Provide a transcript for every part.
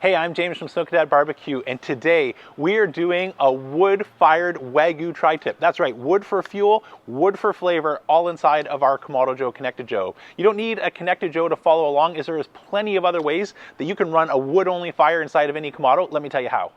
Hey, I'm James from Smoke Dad Barbecue, and today we are doing a wood-fired Wagyu tri-tip. That's right, wood for fuel, wood for flavor, all inside of our Kamado Joe Konnected Joe. You don't need a Konnected Joe to follow along, as there is plenty of other ways that you can run a wood-only fire inside of any Kamado. Let me tell you how.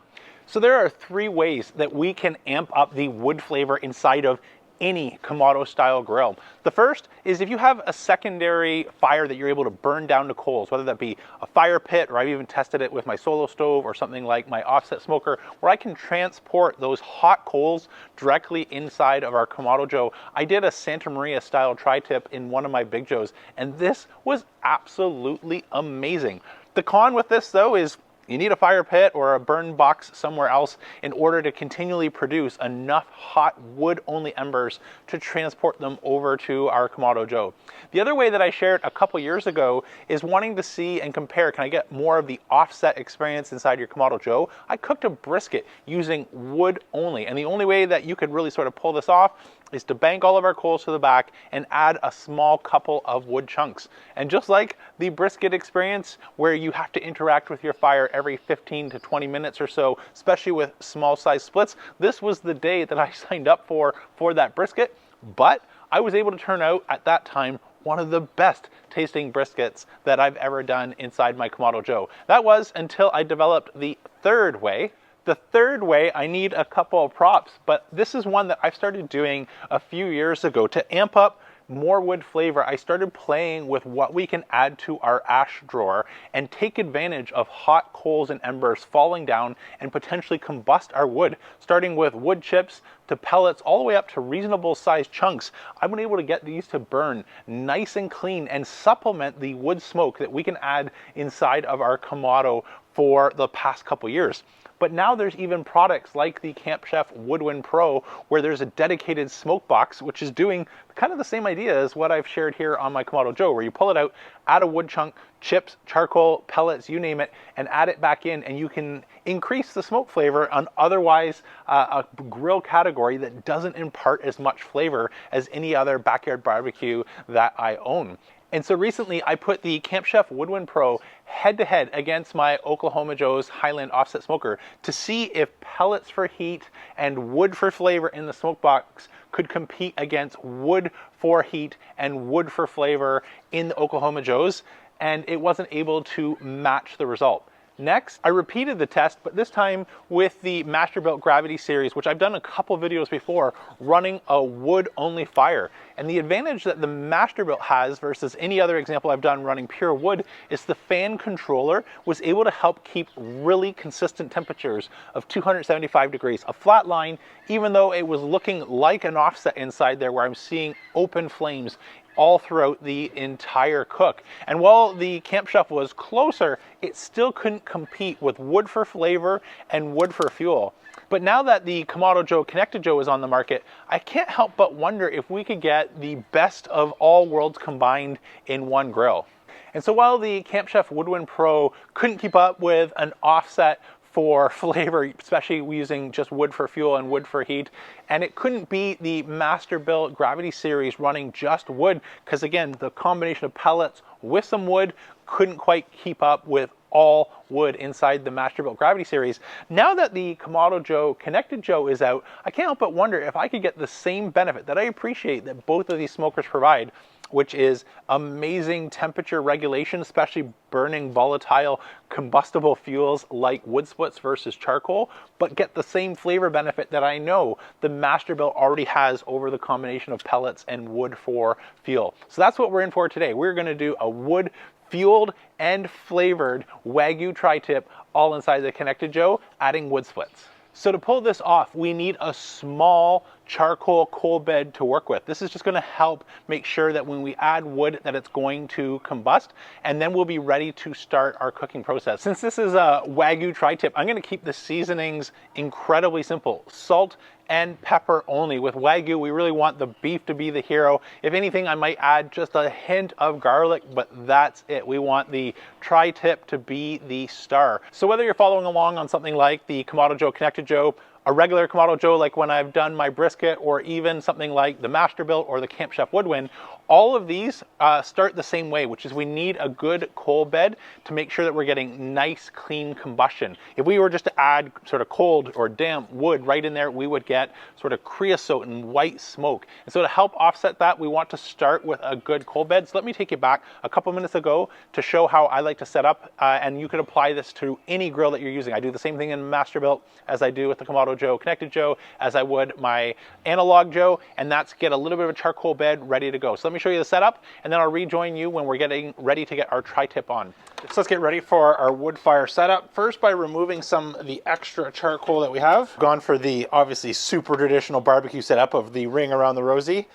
So there are 3 ways that we can amp up the wood flavor inside of any Kamado style grill. The first is if you have a secondary fire that you're able to burn down to coals, whether that be a fire pit, or I've even tested it with my solo stove or something like my offset smoker, where I can transport those hot coals directly inside of our Kamado Joe. I did a Santa Maria style tri-tip in one of my Big Joes, and this was absolutely amazing. The con with this though is you need a fire pit or a burn box somewhere else in order to continually produce enough hot wood-only embers to transport them over to our Kamado Joe. The other way that I shared a couple years ago is wanting to see and compare, can I get more of the offset experience inside your Kamado Joe? I cooked a brisket using wood only, and the only way that you could really sort of pull this off is to bank all of our coals to the back and add a small couple of wood chunks. And just like the brisket experience, where you have to interact with your fire every 15 to 20 minutes or so, especially with small size splits, this was the day that I signed up for that brisket. But I was able to turn out at that time one of the best tasting briskets that I've ever done inside my Kamado Joe. That was until I developed the third way. The third way, I need a couple of props, but this is one that I started doing a few years ago to amp up more wood flavor. I started playing with what we can add to our ash drawer and take advantage of hot coals and embers falling down and potentially combust our wood, starting with wood chips to pellets all the way up to reasonable sized chunks. I've been able to get these to burn nice and clean and supplement the wood smoke that we can add inside of our Kamado for the past couple years. But now there's even products like the Camp Chef Woodwind Pro, where there's a dedicated smoke box, which is doing kind of the same idea as what I've shared here on my Kamado Joe, where you pull it out, add a wood chunk, chips, charcoal, pellets, you name it, and add it back in, and you can increase the smoke flavor on otherwise a grill category that doesn't impart as much flavor as any other backyard barbecue that I own. And so recently I put the Camp Chef Woodwind Pro head-to-head against my Oklahoma Joe's Highland offset smoker to see if pellets for heat and wood for flavor in the smoke box could compete against wood for heat and wood for flavor in the Oklahoma Joe's, and it wasn't able to match the result. Next, I repeated the test, but this time with the Masterbuilt Gravity Series, which I've done a couple videos before, running a wood-only fire. And the advantage that the Masterbuilt has versus any other example I've done running pure wood is the fan controller was able to help keep really consistent temperatures of 275 degrees, a flat line, even though it was looking like an offset inside there where I'm seeing open flames all throughout the entire cook. And while the Camp Chef was closer, it still couldn't compete with wood for flavor and wood for fuel. But now that the Kamado Joe Konnected Joe is on the market, I can't help but wonder if we could get the best of all worlds combined in one grill. And so while the Camp Chef Woodwind Pro couldn't keep up with an offset for flavor, especially using just wood for fuel and wood for heat, and it couldn't beat the Masterbuilt Gravity Series running just wood, because again, the combination of pellets with some wood couldn't quite keep up with all wood inside the Masterbuilt Gravity Series. Now that the Kamado Joe Konnected Joe is out, I can't help but wonder if I could get the same benefit that I appreciate that both of these smokers provide, which is amazing temperature regulation, especially burning volatile combustible fuels like wood splits versus charcoal, but get the same flavor benefit that I know the Masterbuilt already has over the combination of pellets and wood for fuel. So that's what we're in for today. We're gonna do a wood fueled and flavored Wagyu tri-tip all inside the Konnected Joe, adding wood splits. So to pull this off, we need a small charcoal coal bed to work with. This is just going to help make sure that when we add wood that it's going to combust, and then we'll be ready to start our cooking process. Since this is a Wagyu tri-tip, I'm going to keep the seasonings incredibly simple. Salt and pepper only. With Wagyu, we really want the beef to be the hero. If anything, I might add just a hint of garlic, but that's it. We want the tri-tip to be the star. So whether you're following along on something like the Kamado Joe Konnected Joe, a regular Kamado Joe, like when I've done my brisket, or even something like the Masterbuilt or the Camp Chef Woodwind, all of these start the same way, which is we need a good coal bed to make sure that we're getting nice, clean combustion. If we were just to add sort of cold or damp wood right in there, we would get sort of creosote and white smoke. And so to help offset that, we want to start with a good coal bed. So let me take you back a couple minutes ago to show how I like to set up, and you could apply this to any grill that you're using. I do the same thing in Masterbuilt as I do with the Kamado Joe Konnected Joe, as I would my analog Joe, and that's get a little bit of a charcoal bed ready to go. So let me show you the setup, and then I'll rejoin you when we're getting ready to get our tri-tip on. So let's get ready for our wood fire setup. First, by removing some of the extra charcoal that we have. Gone for the obviously super traditional barbecue setup of the ring around the rosy.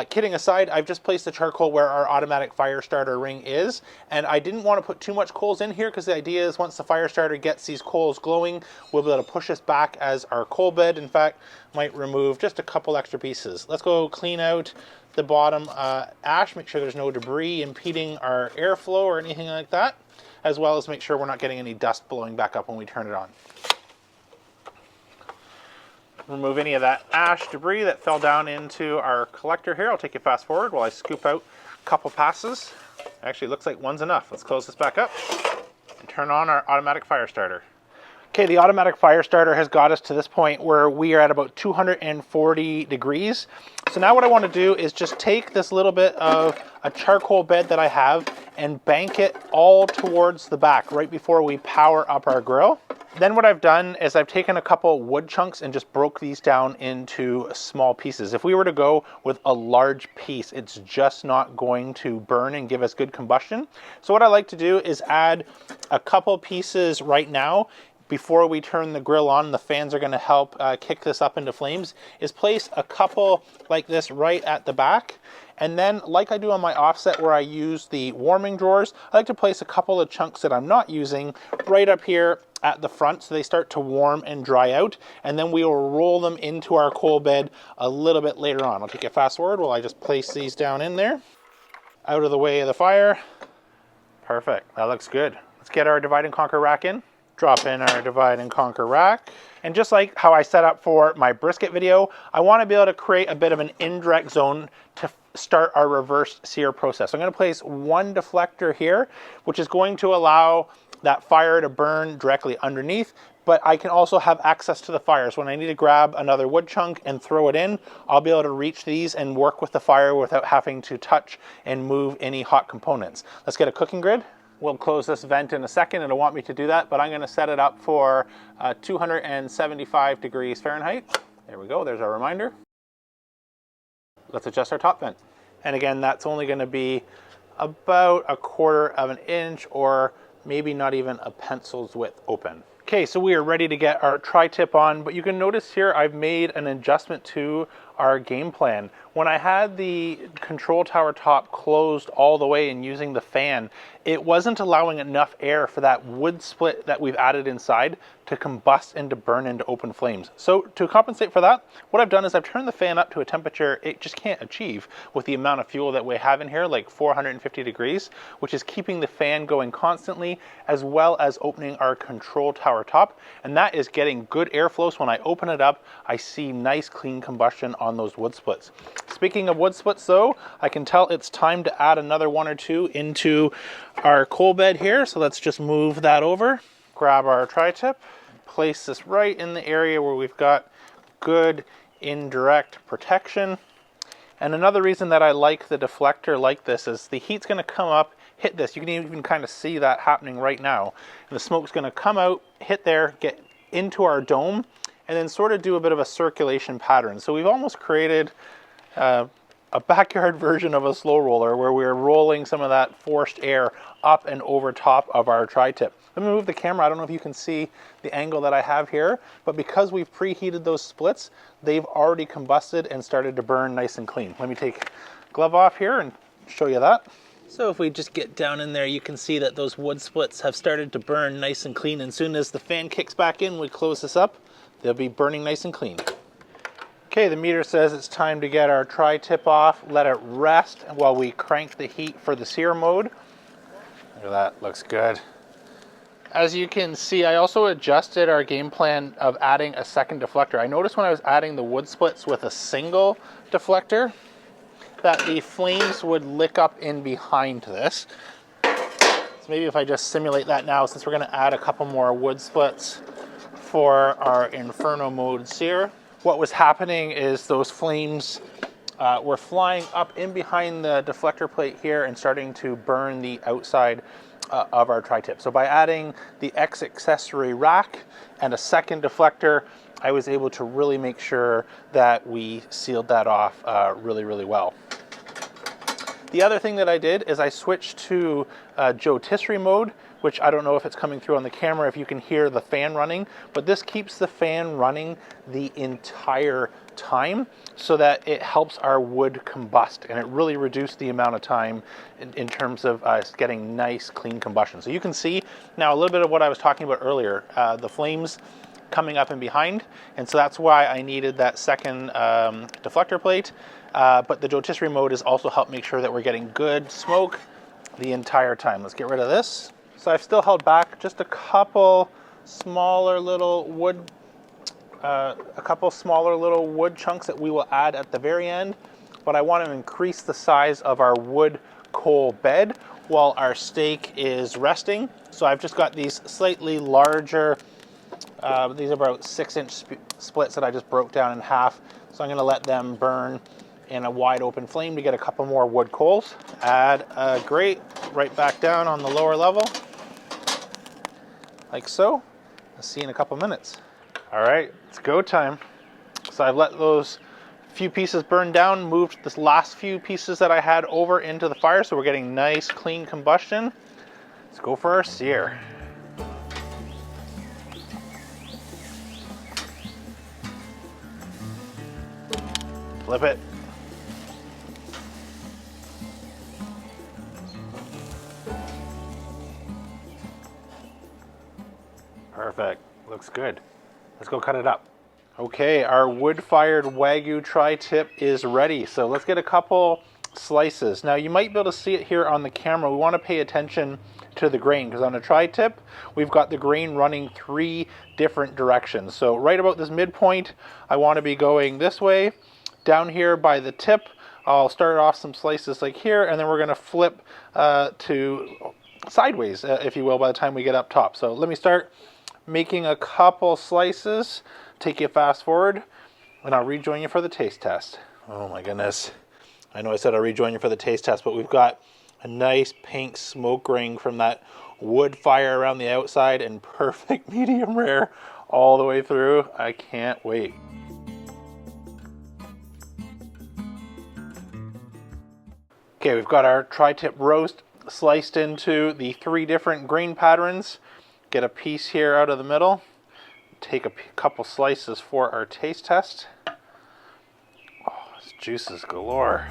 Kidding aside, I've just placed the charcoal where our automatic fire starter ring is, and I didn't want to put too much coals in here because the idea is once the fire starter gets these coals glowing, we'll be able to push this back as our coal bed. In fact, might remove just a couple extra pieces. Let's go clean out the bottom ash, make sure there's no debris impeding our airflow or anything like that, as well as make sure we're not getting any dust blowing back up when we turn it on. Remove any of that ash debris that fell down into our collector here. I'll take you fast forward while I scoop out a couple passes. Actually, it looks like one's enough. Let's close this back up and turn on our automatic fire starter. Okay, the automatic fire starter has got us to this point where we are at about 240 degrees. So now what I want to do is just take this little bit of a charcoal bed that I have and bank it all towards the back right before we power up our grill. Then what I've done is I've taken a couple wood chunks and just broke these down into small pieces. If we were to go with a large piece, it's just not going to burn and give us good combustion. So what I like to do is add a couple pieces right now before we turn the grill on. The fans are going to help kick this up into flames, is place a couple like this right at the back. And then, like I do on my offset where I use the warming drawers, I like to place a couple of chunks that I'm not using right up here at the front so they start to warm and dry out. And then we will roll them into our coal bed a little bit later on. I'll take a fast forward while I just place these down in there, out of the way of the fire. Perfect, that looks good. Let's get our divide and conquer rack in. Drop in our divide and conquer rack. And just like how I set up for my brisket video, I want to be able to create a bit of an indirect zone to start our reverse sear process. So I'm going to place one deflector here, which is going to allow that fire to burn directly underneath, but I can also have access to the fire. So when I need to grab another wood chunk and throw it in, I'll be able to reach these and work with the fire without having to touch and move any hot components. Let's get a cooking grid. We'll close this vent in a second. It'll want me to do that, but I'm going to set it up for 275 degrees Fahrenheit. There we go, there's our reminder. Let's adjust our top vent. And again, that's only going to be about 1/4 of an inch, or maybe not even a pencil's width open. Okay, so we are ready to get our tri-tip on, but you can notice here I've made an adjustment to our game plan. When I had the control tower top closed all the way and using the fan, it wasn't allowing enough air for that wood split that we've added inside to combust and to burn into open flames. So to compensate for that, what I've done is I've turned the fan up to a temperature it just can't achieve with the amount of fuel that we have in here, like 450 degrees, which is keeping the fan going constantly, as well as opening our control tower top. And that is getting good airflow. So when I open it up, I see nice clean combustion on those wood splits. Speaking of wood splits though, I can tell it's time to add another 1 or 2 into our coal bed here. So let's just move that over, grab our tri-tip, place this right in the area where we've got good indirect protection. And another reason that I like the deflector like this is the heat's going to come up, hit this. You can even kind of see that happening right now. And the smoke's going to come out, hit there, get into our dome, and then sort of do a bit of a circulation pattern. So we've almost created a backyard version of a slow roller where we're rolling some of that forced air up and over top of our tri-tip. Let me move the camera. I don't know if you can see the angle that I have here, but because we've preheated those splits, they've already combusted and started to burn nice and clean. Let me take glove off here and show you that. So if we just get down in there, you can see that those wood splits have started to burn nice and clean. And as soon as the fan kicks back in, we close this up, they'll be burning nice and clean. Okay, the meter says it's time to get our tri-tip off, let it rest while we crank the heat for the sear mode. Look at that, looks good. As you can see, I also adjusted our game plan of adding a second deflector. I noticed when I was adding the wood splits with a single deflector that the flames would lick up in behind this. So maybe if I just simulate that now, since we're going to add a couple more wood splits for our Inferno mode sear. What was happening is those flames were flying up in behind the deflector plate here and starting to burn the outside of our tri-tip. So by adding the X accessory rack and a second deflector, I was able to really make sure that we sealed that off really, really well. The other thing that I did is I switched to Joe Tisserie mode, which I don't know if it's coming through on the camera, if you can hear the fan running, but this keeps the fan running the entire time so that it helps our wood combust, and it really reduced the amount of time in terms of getting nice, clean combustion. So you can see now a little bit of what I was talking about earlier, the flames coming up and behind, and so that's why I needed that second deflector plate. But the Joe Tisserie mode has also helped make sure that we're getting good smoke the entire time. Let's get rid of this. So I've still held back just a couple smaller little wood chunks that we will add at the very end, but I want to increase the size of our wood coal bed while our steak is resting. So I've just got these slightly larger, these are about 6-inch splits that I just broke down in half. So I'm going to let them burn in a wide open flame to get a couple more wood coals. Add a grate right back down on the lower level, like so. I'll see you in a couple minutes. All right, it's go time. So I've let those few pieces burn down, moved this last few pieces that I had over into the fire, so we're getting nice, clean combustion. Let's go for our sear. Flip it. Perfect, looks good. Let's go cut it up. Okay, our wood-fired Wagyu tri-tip is ready. So let's get a couple slices. Now you might be able to see it here on the camera. We want to pay attention to the grain because on a tri-tip, we've got the grain running 3 different directions. So right about this midpoint, I want to be going this way. Down here by the tip, I'll start off some slices like here, and then we're going to flip to sideways, if you will, by the time we get up top. So let me start making a couple slices, take you fast forward, and I'll rejoin you for the taste test. Oh my goodness. I know I said I'll rejoin you for the taste test, but we've got a nice pink smoke ring from that wood fire around the outside and perfect medium rare all the way through. I can't wait. Okay, we've got our tri-tip roast sliced into the 3 different grain patterns. Get a piece here out of the middle. Take a couple slices for our taste test. Oh, it's juices galore.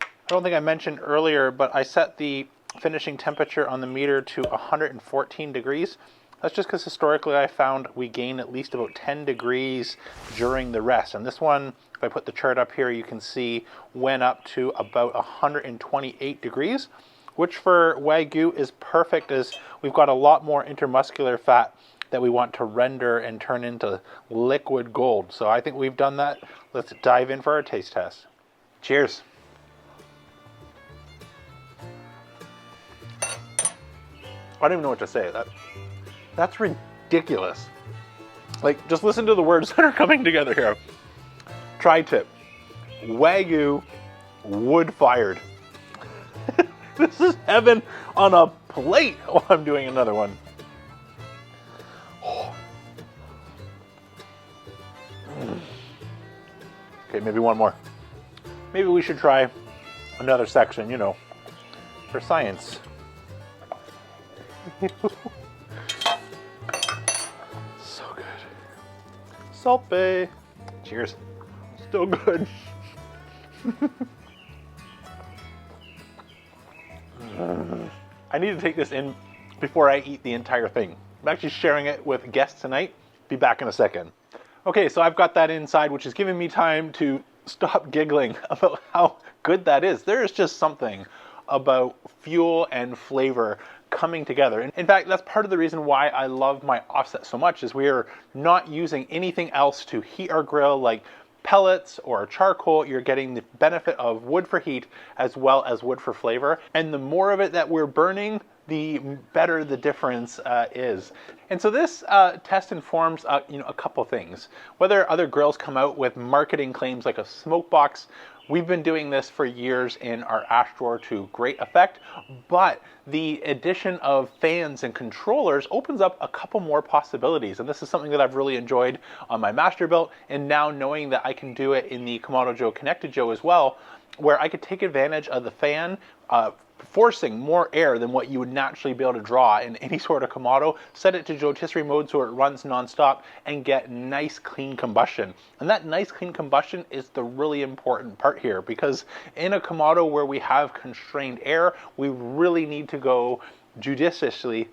I don't think I mentioned earlier, but I set the finishing temperature on the meter to 114 degrees. That's just because historically I found we gain at least about 10 degrees during the rest. And this one, if I put the chart up here, you can see went up to about 128 degrees, which for Wagyu is perfect as we've got a lot more intermuscular fat that we want to render and turn into liquid gold. So I think we've done that. Let's dive in for our taste test. Cheers. I don't even know what to say. That's ridiculous. Like, just listen to the words that are coming together here. Tri-tip, Wagyu, wood-fired. This is heaven on a plate while I'm doing another one. Oh. Okay, maybe one more. Maybe we should try another section, you know, for science. So good. Salt Bay. Cheers. Still good. I need to take this in before I eat the entire thing. I'm actually sharing it with guests tonight. Be back in a second. Okay, so I've got that inside, which is giving me time to stop giggling about how good that is. There is just something about fuel and flavor coming together. And in fact, that's part of the reason why I love my offset so much, is we are not using anything else to heat our grill like pellets or charcoal. You're getting the benefit of wood for heat as well as wood for flavor. And the more of it that we're burning, the better the difference is. And so this test informs a couple things. Whether other grills come out with marketing claims like a smoke box, we've been doing this for years in our ash drawer to great effect, but the addition of fans and controllers opens up a couple more possibilities. And this is something that I've really enjoyed on my Masterbuilt, and now knowing that I can do it in the Kamado Joe Konnected Joe as well, where I could take advantage of the fan forcing more air than what you would naturally be able to draw in any sort of Kamado, set it to rotisserie mode so it runs nonstop, and get nice clean combustion. And that nice clean combustion is the really important part here, because in a Kamado where we have constrained air, we really need to go judiciously.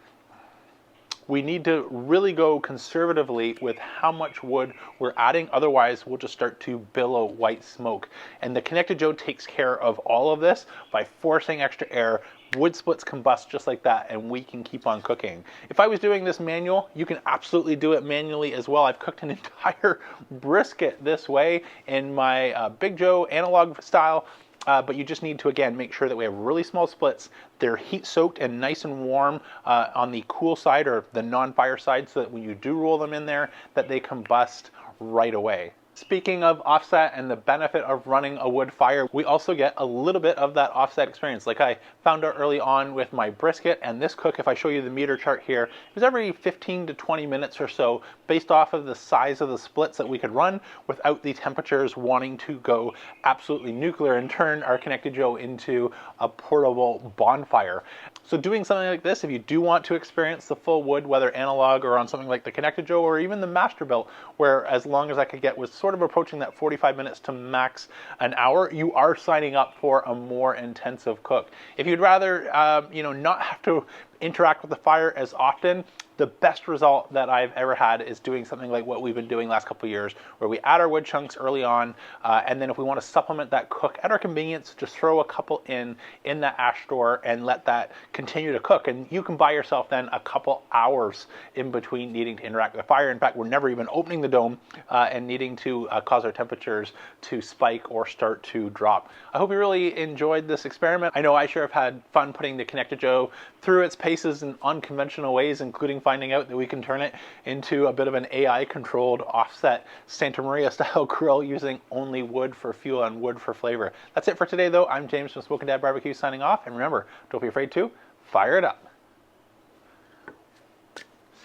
We need to really go conservatively with how much wood we're adding, otherwise we'll just start to billow white smoke. And the Konnected Joe takes care of all of this by forcing extra air. Wood splits combust just like that, and we can keep on cooking. If I was doing this manual, you can absolutely do it manually as well. I've cooked an entire brisket this way in my Big Joe analog style. But you just need to, again, make sure that we have really small splits. They're heat soaked and nice and warm on the cool side or the non-fire side, so that when you do roll them in there, that they combust right away. Speaking of offset and the benefit of running a wood fire, we also get a little bit of that offset experience. Like I found out early on with my brisket and this cook, if I show you the meter chart here, it was every 15 to 20 minutes or so, based off of the size of the splits that we could run without the temperatures wanting to go absolutely nuclear and turn our Konnected Joe into a portable bonfire. So doing something like this, if you do want to experience the full wood, whether analog or on something like the Konnected Joe or even the Masterbuilt, where as long as I could get was sort of approaching that 45 minutes to max an hour, you are signing up for a more intensive cook. If you'd rather, not have to interact with the fire as often, the best result that I've ever had is doing something like what we've been doing last couple of years, where we add our wood chunks early on, and then if we want to supplement that cook at our convenience, just throw a couple in that ash drawer and let that continue to cook. And you can buy yourself then a couple hours in between needing to interact with the fire. In fact, we're never even opening the dome and needing to cause our temperatures to spike or start to drop. I hope you really enjoyed this experiment. I know I sure have had fun putting the Konnected Joe through its paces in unconventional ways, including finding out that we can turn it into a bit of an AI-controlled offset Santa Maria-style grill using only wood for fuel and wood for flavor. That's it for today, though. I'm James from Smokin' Dad Barbecue signing off, and remember, don't be afraid to fire it up.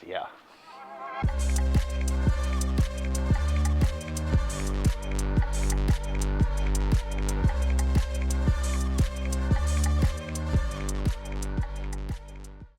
See ya.